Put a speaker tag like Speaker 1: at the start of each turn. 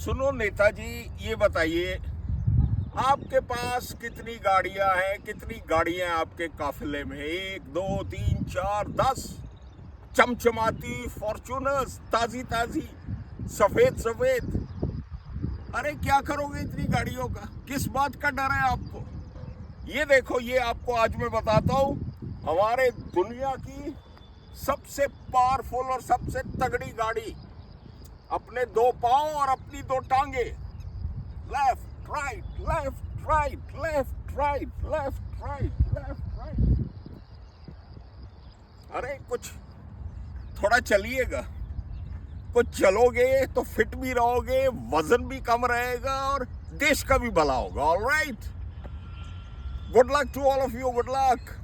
Speaker 1: सुनो नेताजी, ये बताइए आपके पास कितनी गाड़ियां हैं, कितनी गाड़ियां हैं आपके काफिले में? 1 2 3 4 10 चमचमाती फॉर्च्यूनर्स, ताजी ताजी, सफेद सफेद। अरे क्या करोगे इतनी गाड़ियों का? किस बात का डर है आपको? ये देखो, ये आपको आज मैं बताता हूं हमारे दुनिया की सबसे पावरफुल और सबसे तगड़ी गाड़ी। अपने 2 पांव और अपनी 2 टांगे, left right left right left right left right left right. अरे कुछ थोड़ा चलिएगा, कुछ चलोगे तो फिट भी रहोगे, वजन भी कम रहेगा और देश का भी भला होगा। All right, good luck to all of you, good luck.